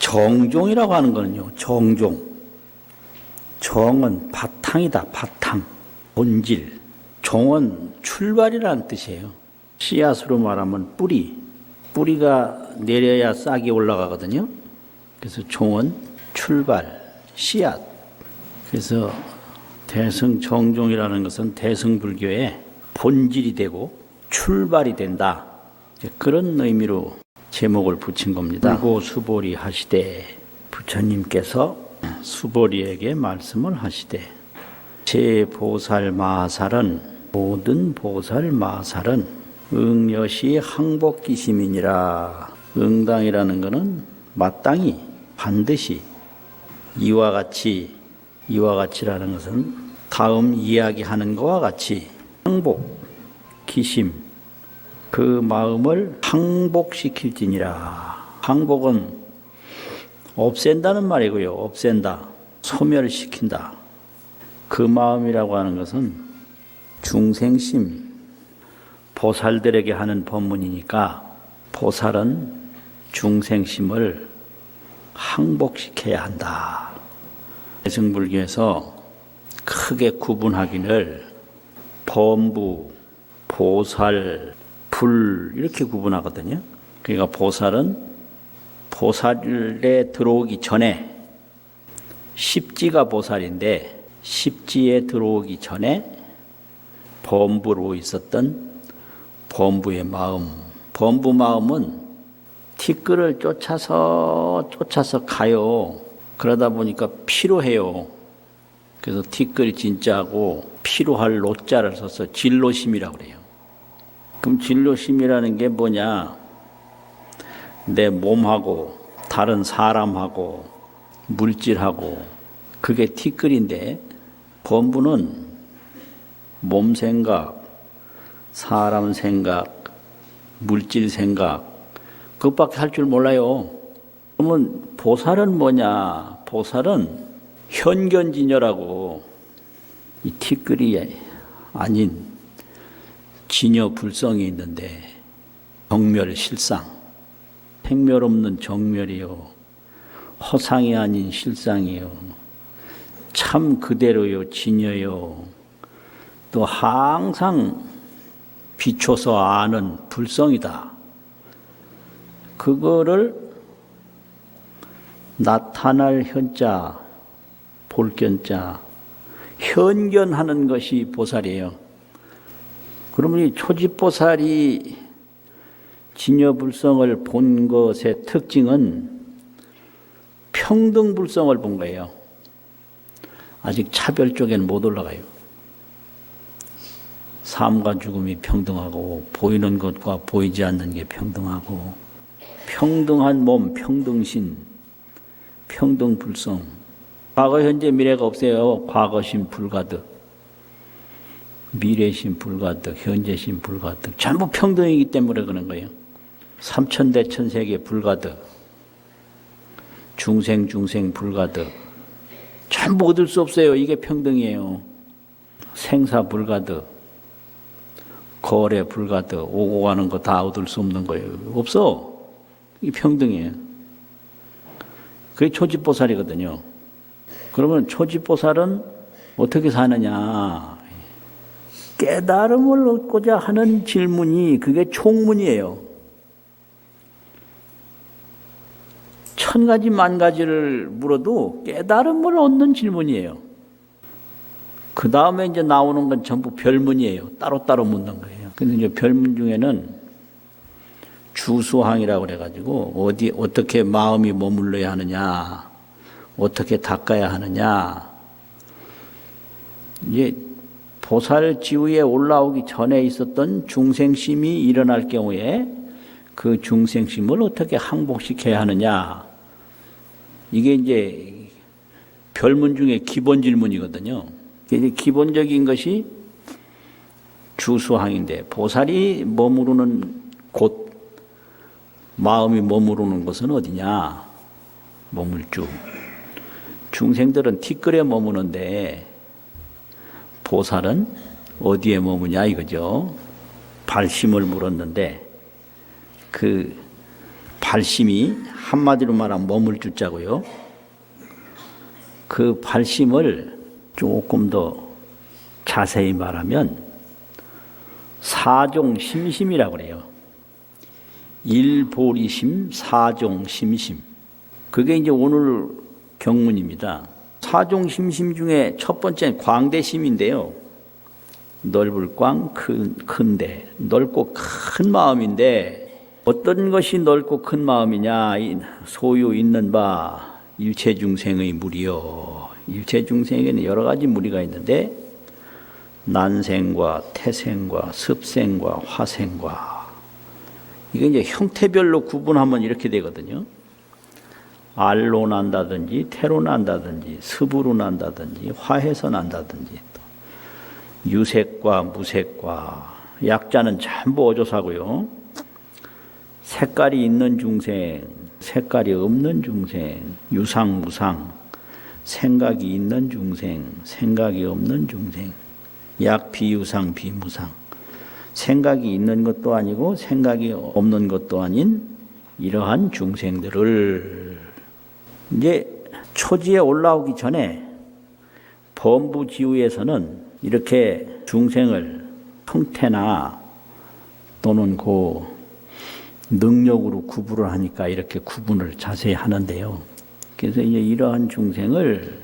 정종이라고 하는 거는요, 정종. 정은 바탕이다, 바탕. 본질. 종은 출발이라는 뜻이에요. 씨앗으로 말하면 뿌리. 뿌리가 내려야 싹이 올라가거든요. 그래서 종은 출발, 씨앗. 그래서 대승정종이라는 것은 대승불교의 본질이 되고 출발이 된다. 그런 의미로 제목을 붙인 겁니다. 불고 수보리 하시되, 부처님께서 수보리에게 말씀을 하시되, 제 보살 마살은, 모든 보살 마살은 응여시 항복기심이니라. 응당이라는 것은 마땅히, 반드시, 이와 같이라는 것은 다음 이야기하는 것과 같이 항복, 기심, 그 마음을 항복시킬지니라. 항복은 없앤다는 말이고요. 없앤다, 소멸시킨다. 그 마음이라고 하는 것은 중생심, 보살들에게 하는 법문이니까 보살은 중생심을 항복시켜야 한다. 대승불교에서 크게 구분하기를 범부, 보살, 불 이렇게 구분하거든요. 그러니까 보살은 보살에 들어오기 전에, 십지가 보살인데 십지에 들어오기 전에 범부로 있었던 범부의 마음. 범부 마음은 티끌을 쫓아서 가요. 그러다 보니까 피로해요. 그래서 티끌 진짜하고 피로할 노자를 써서 진로심이라고 그래요. 그럼 진로심이라는 게 뭐냐? 내 몸하고 다른 사람하고 물질하고 그게 티끌인데, 범부는 몸 생각, 사람 생각, 물질 생각, 그것밖에 할 줄 몰라요. 그러면 보살은 뭐냐? 보살은 현견진여라고, 이 티끌이 아닌 진여 불성이 있는데, 정멸실상, 생멸 없는 정멸이요, 허상이 아닌 실상이요, 참 그대로요, 진여요, 또 항상 비춰서 아는 불성이다. 그거를 나타날 현자, 볼견자, 현견하는 것이 보살이에요. 그러면 이 초지보살이 진여불성을 본 것의 특징은 평등불성을 본 거예요. 아직 차별 쪽에는 못 올라가요. 삶과 죽음이 평등하고, 보이는 것과 보이지 않는 게 평등하고, 평등한 몸, 평등신, 평등불성. 과거, 현재, 미래가 없어요. 과거심 불가득, 미래심 불가득, 현재심 불가득. 전부 평등이기 때문에 그런 거예요. 삼천대천세계 불가득, 중생 불가득. 전부 얻을 수 없어요. 이게 평등이에요. 생사 불가득, 거래 불가득, 오고 가는 거 다 얻을 수 없는 거예요. 없어. 이 평등이에요. 그게 초지보살이거든요. 그러면 초지보살은 어떻게 사느냐? 깨달음을 얻고자 하는 질문이, 그게 총문이에요. 천 가지 만 가지를 물어도 깨달음을 얻는 질문이에요. 그 다음에 이제 나오는 건 전부 별문이에요. 따로따로 묻는 거예요. 근데 이제 별문 중에는 주수항이라고 그래가지고, 어떻게 마음이 머물러야 하느냐, 어떻게 닦아야 하느냐. 이제 보살 지위에 올라오기 전에 있었던 중생심이 일어날 경우에 그 중생심을 어떻게 항복시켜야 하느냐. 이게 이제 별문 중에 기본 질문이거든요. 이제 기본적인 것이 주수항인데, 보살이 머무르는 곳, 마음이 머무르는 곳은 어디냐? 머물주. 중생들은 티끌에 머무는데 보살은 어디에 머무냐 이거죠. 발심을 물었는데 그 발심이 한마디로 말하면 머물주자고요. 그 발심을 조금 더 자세히 말하면 사종심심이라고 그래요. 일보리심, 사종심심. 그게 이제 오늘 경문입니다. 사종심심 중에 첫 번째는 광대심인데요. 넓을 광, 큰데, 넓고 큰 마음인데, 어떤 것이 넓고 큰 마음이냐? 소유 있는 바 일체중생의 무리요. 일체중생에는 여러 가지 무리가 있는데 난생과 태생과 습생과 화생과, 이게 이제 형태별로 구분하면 이렇게 되거든요. 알로 난다든지 태로 난다든지 습으로 난다든지 화해서 난다든지, 또 유색과 무색과, 약자는 전부 어조사고요. 색깔이 있는 중생, 색깔이 없는 중생, 유상 무상, 생각이 있는 중생, 생각이 없는 중생, 약 비유상 비무상, 생각이 있는 것도 아니고 생각이 없는 것도 아닌 이러한 중생들을 이제 초지에 올라오기 전에 범부지우에서는 이렇게 중생을 형태나 또는 그 능력으로 구분을 하니까 이렇게 구분을 자세히 하는데요. 그래서 이제 이러한 중생을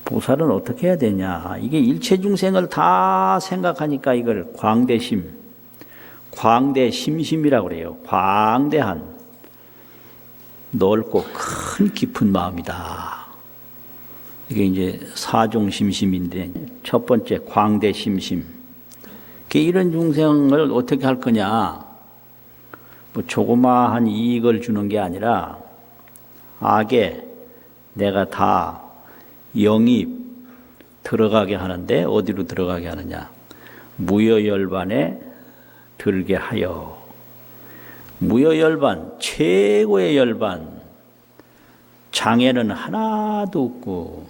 보살은 어떻게 해야 되냐. 이게 일체 중생을 다 생각하니까 이걸 광대심, 광대심심이라고 그래요. 광대한, 넓고 큰 깊은 마음이다. 이게 이제 사종심심인데 첫 번째 광대심심. 이런 중생을 어떻게 할 거냐. 뭐 조그마한 이익을 주는 게 아니라 악에 내가 다 영입 들어가게 하는데, 어디로 들어가게 하느냐. 무여열반에 들게 하여. 무여열반, 최고의 열반. 장애는 하나도 없고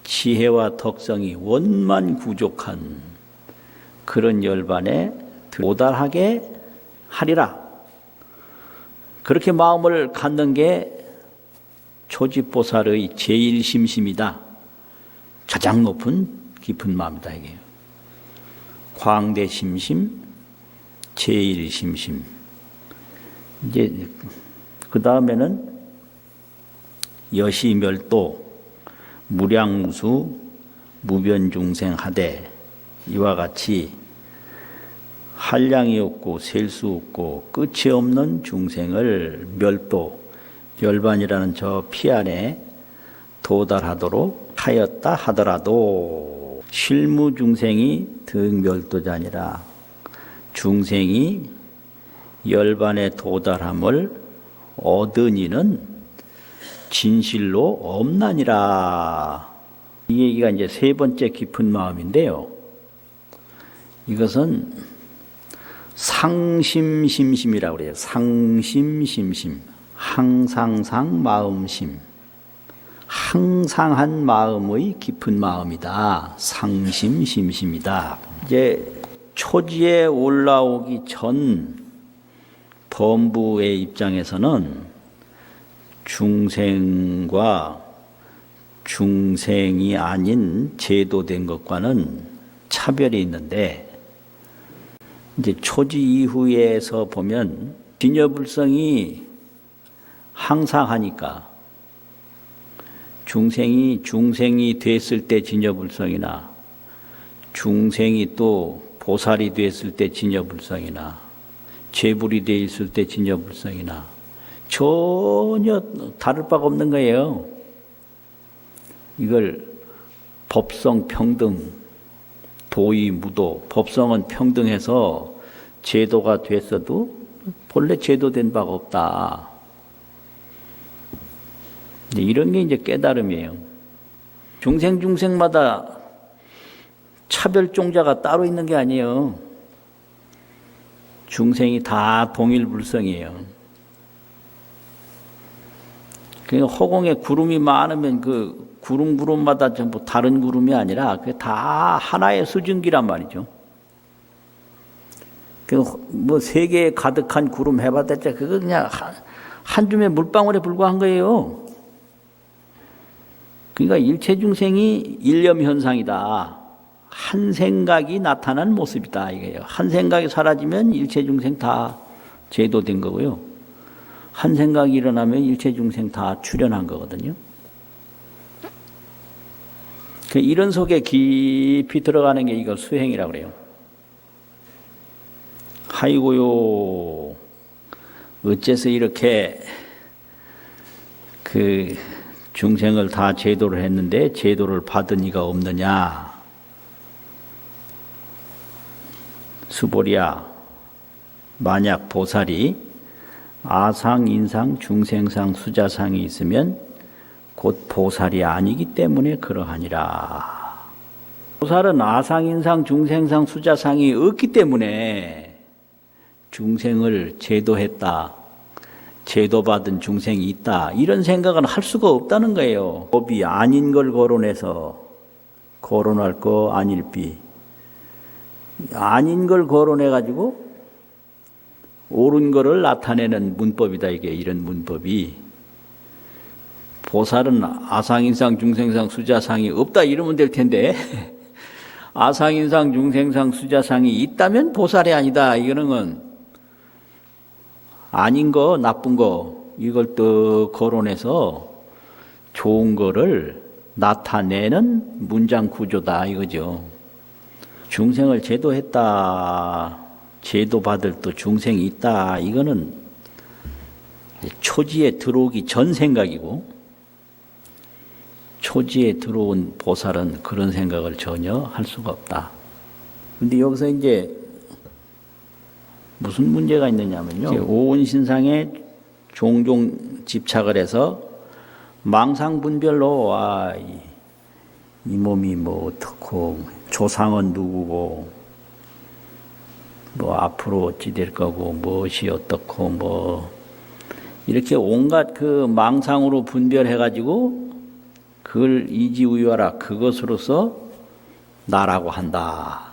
지혜와 덕성이 원만 구족한 그런 열반에 도달하게 하리라. 그렇게 마음을 갖는 게 초지보살의 제일심심이다. 가장 높은 깊은 마음이다. 이게 광대심심, 제일심심. 이제 그 다음에는 여시멸도, 무량무수, 무변중생하되, 이와 같이 한량이 없고 셀 수 없고 끝이 없는 중생을 멸도, 열반이라는 저 피 안에 도달하도록 하였다 하더라도, 실무 중생이 득멸도자니라. 중생이 열반에 도달함을 얻은 이는 진실로 없나니라. 이 얘기가 이제 세 번째 깊은 마음인데요. 이것은 상심심심이라고 그래요. 상심심심. 항상상 마음심. 항상한 마음의 깊은 마음이다. 상심심심이다. 이제 초지에 올라오기 전 범부의 입장에서는 중생과 중생이 아닌 제도된 것과는 차별이 있는데, 이제 초지 이후에서 보면 진여불성이 항상 하니까 중생이 됐을 때 진여불성이나 중생이 또 보살이 됐을 때 진여불성이나 재불이 되어 있을 때 진여불성이나 전혀 다를 바가 없는 거예요. 이걸 법성 평등, 도의 무도, 법성은 평등해서 제도가 됐어도 본래 제도된 바가 없다. 이런 게 이제 깨달음이에요. 중생마다 차별종자가 따로 있는 게 아니에요. 중생이 다 동일불성이에요. 그러니까 허공에 구름이 많으면 그 구름마다 전부 다른 구름이 아니라 그게 다 하나의 수증기란 말이죠. 뭐 세계에 가득한 구름 해봤자 그거 그냥 한 줌의 물방울에 불과한 거예요. 그러니까 일체 중생이 일념 현상이다. 한 생각이 나타난 모습이다 이거예요. 한 생각이 사라지면 일체 중생 다 제도된 거고요. 한 생각이 일어나면 일체 중생 다 출현한 거거든요. 이런 속에 깊이 들어가는 게 이걸 수행이라고 그래요. 아이고요, 어째서 이렇게 그 중생을 다 제도를 했는데 제도를 받은 이가 없느냐. 수보리야, 만약 보살이 아상, 인상, 중생상, 수자상이 있으면 곧 보살이 아니기 때문에 그러하니라. 보살은 아상, 인상, 중생상, 수자상이 없기 때문에 중생을 제도했다, 제도받은 중생이 있다, 이런 생각은 할 수가 없다는 거예요. 법이 아닌 걸 거론해서 거론할 거 아닐비, 아닌 걸 거론해가지고 옳은 거를 나타내는 문법이다. 이게 이런 문법이. 보살은 아상인상, 중생상, 수자상이 없다 이러면 될 텐데 아상인상, 중생상, 수자상이 있다면 보살이 아니다. 이거는 건 아닌 거, 나쁜 거 이걸 또 거론해서 좋은 거를 나타내는 문장 구조다 이거죠. 중생을 제도했다, 제도받을 또 중생이 있다, 이거는 초지에 들어오기 전 생각이고, 초지에 들어온 보살은 그런 생각을 전혀 할 수가 없다. 근데 여기서 이제 무슨 문제가 있느냐면요, 오온신상에 종종 집착을 해서 망상분별로 이 몸이 뭐 어떻고, 조상은 누구고, 뭐 앞으로 어찌 될 거고, 무엇이 어떻고, 뭐 이렇게 온갖 그 망상으로 분별해가지고 그걸 이지우유하라, 그것으로서 나라고 한다.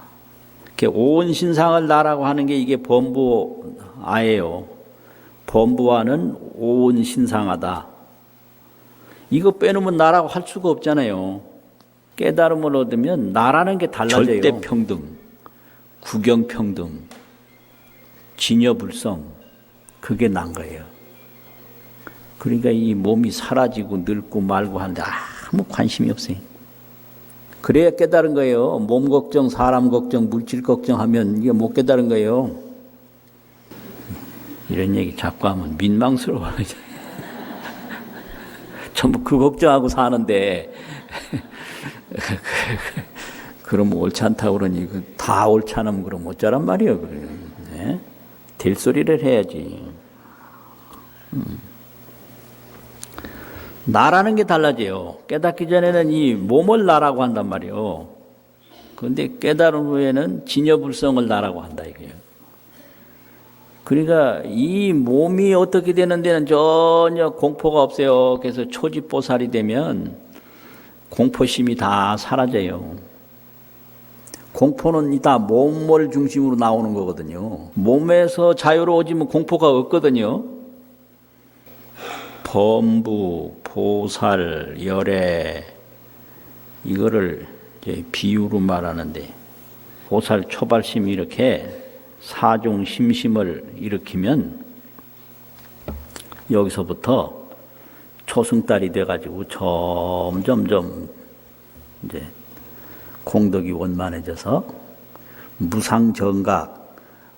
이렇게 온 신상을 나라고 하는 게 이게 범부아예요. 범부아는 온 신상하다. 이거 빼놓으면 나라고 할 수가 없잖아요. 깨달음을 얻으면 나라는 게 달라져요. 절대평등, 구경평등, 진여불성, 그게 난 거예요. 그러니까 이 몸이 사라지고 늙고 말고 하는데 아무 관심이 없어요. 그래야 깨달은 거예요. 몸 걱정, 사람 걱정, 물질 걱정하면 이게 못 깨달은 거예요. 이런 얘기 자꾸 하면 민망스러워요. 전부 그 걱정하고 사는데 그럼 옳지 않다고 그러니 다 옳지 않으면 그럼 어쩌란 말이에요. 네? 될 소리를 해야지. 나라는 게 달라져요. 깨닫기 전에는 이 몸을 나라고 한단 말이에요. 그런데 깨달은 후에는 진여불성을 나라고 한다 이거예요. 그러니까 이 몸이 어떻게 되는 데는 전혀 공포가 없어요. 그래서 초지보살이 되면 공포심이 다 사라져요. 공포는 다 몸을 중심으로 나오는 거거든요. 몸에서 자유로워지면 공포가 없거든요. 범부, 보살, 열애, 이거를 이제 비유로 말하는데, 보살 초발심이 이렇게 사종 심심을 일으키면 여기서부터 초승달이 돼가지고 점점점 이제 공덕이 원만해져서 무상정각,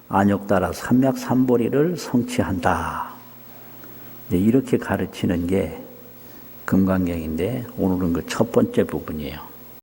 안욕따라 삼맥삼보리를 성취한다. 이렇게 가르치는 게 금강경인데 오늘은 그 첫 번째 부분이에요.